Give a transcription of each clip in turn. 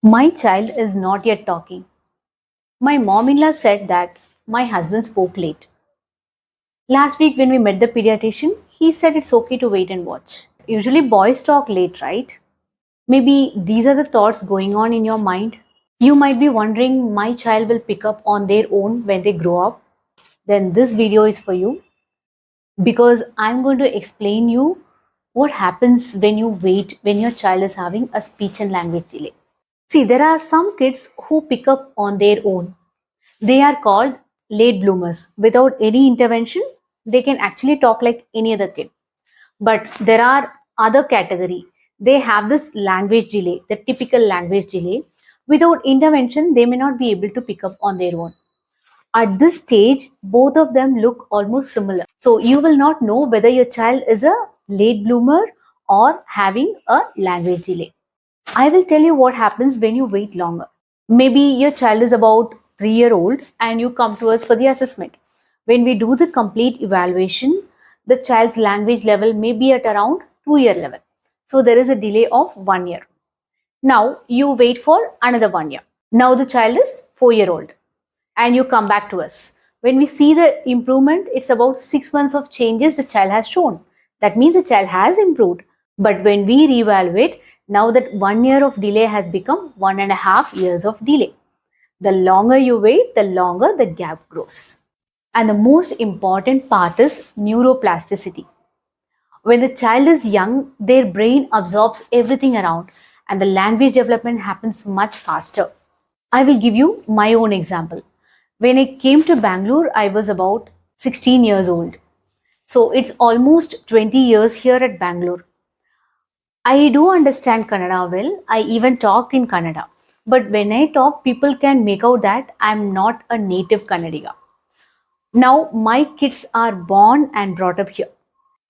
My child is not yet talking. My mom-in-law said that my husband spoke late. Last week when we met the pediatrician, he said it's okay to wait and watch. Usually boys talk late, right? Maybe these are the thoughts going on in your mind. You might be wondering, my child will pick up on their own when they grow up. Then this video is for you because I'm going to explain you what happens when you wait when your child is having a speech and language delay. See, there are some kids who pick up on their own. They are called late bloomers. Without any intervention, they can actually talk like any other kid. But there are other category. They have this language delay, the typical language delay. Without intervention, they may not be able to pick up on their own. At this stage, both of them look almost similar. So you will not know whether your child is a late bloomer or having a language delay. I will tell you what happens when you wait longer. Maybe your child is about 3 year old and you come to us for the assessment. When we do the complete evaluation, the child's language level may be at around 2 year level. So there is a delay of 1 year. Now you wait for another 1 year. Now the child is 4 year old and you come back to us. When we see the improvement, it's about 6 months of changes the child has shown. That means the child has improved. But when we reevaluate, now that 1 year of delay has become 1.5 years of delay. The longer you wait, the longer the gap grows. And the most important part is neuroplasticity. When the child is young, their brain absorbs everything around and the language development happens much faster. I will give you my own example. When I came to Bangalore, I was about 16 years old. So it's almost 20 years here at Bangalore. I do understand Kannada well. I even talked in Kannada. But when I talk, people can make out that I'm not a native Kannadiga. Now, my kids are born and brought up here.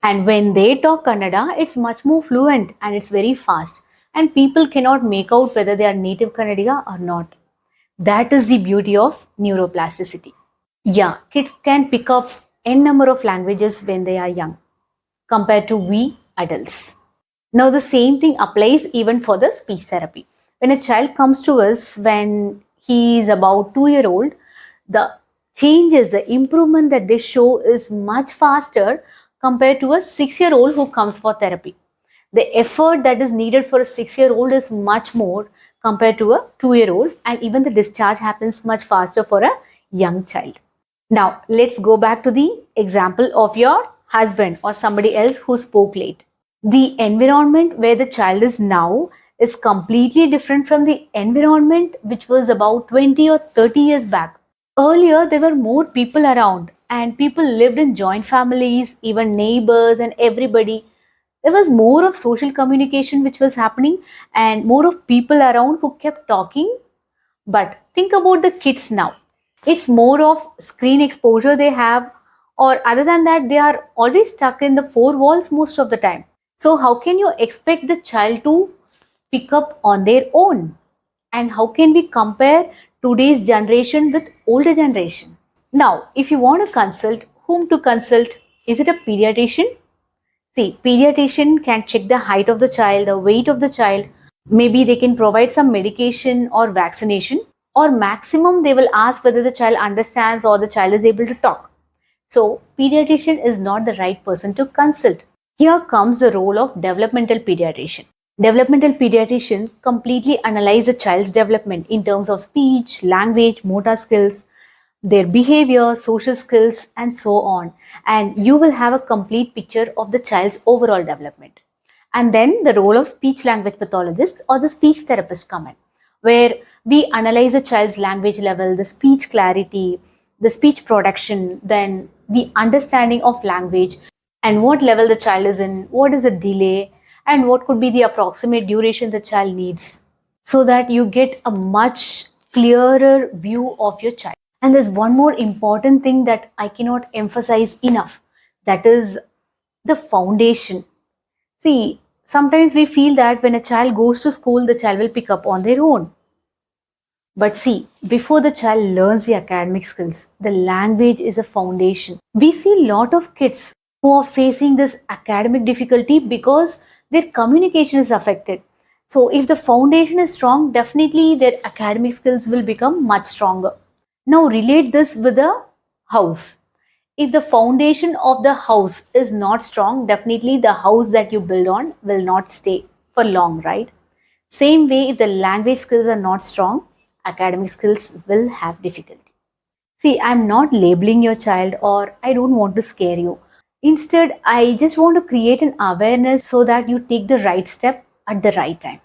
And when they talk Kannada, it's much more fluent and it's very fast. And people cannot make out whether they are native Kannadiga or not. That is the beauty of neuroplasticity. Yeah, kids can pick up n number of languages when they are young compared to we adults. Now, the same thing applies even for the speech therapy. When a child comes to us when he is about 2 year old, the changes, the improvement that they show is much faster compared to a 6 year old who comes for therapy. The effort that is needed for a 6 year old is much more compared to a 2 year old, and even the discharge happens much faster for a young child. Now, let's go back to the example of your husband or somebody else who spoke late. The environment where the child is now is completely different from the environment which was about 20 or 30 years back. Earlier, there were more people around and people lived in joint families, even neighbors and everybody. There was more of social communication which was happening and more of people around who kept talking. But think about the kids now. It's more of screen exposure they have, or other than that, they are always stuck in the four walls most of the time. So, how can you expect the child to pick up on their own? And how can we compare today's generation with older generation? Now, if you want to consult, whom to consult? Is it a pediatrician? See, pediatrician can check the height of the child, the weight of the child. Maybe they can provide some medication or vaccination, or maximum they will ask whether the child understands or the child is able to talk. So, pediatrician is not the right person to consult. Here comes the role of developmental pediatrician. Developmental pediatricians completely analyze a child's development in terms of speech, language, motor skills, their behavior, social skills, and so on. And you will have a complete picture of the child's overall development. And then the role of speech language pathologist or the speech therapist come in, where we analyze a child's language level, the speech clarity, the speech production, then the understanding of language and what level the child is in, what is the delay, and what could be the approximate duration the child needs, so that you get a much clearer view of your child. And there's one more important thing that I cannot emphasize enough, that is the foundation. See, sometimes we feel that when a child goes to school, the child will pick up on their own. But see, before the child learns the academic skills, the language is a foundation. We see a lot of kids who are facing this academic difficulty because their communication is affected. So if the foundation is strong, definitely their academic skills will become much stronger. Now relate this with the house. If the foundation of the house is not strong, definitely the house that you build on will not stay for long, right? Same way, if the language skills are not strong, academic skills will have difficulty. See, I'm not labeling your child or I don't want to scare you. Instead, I just want to create an awareness so that you take the right step at the right time.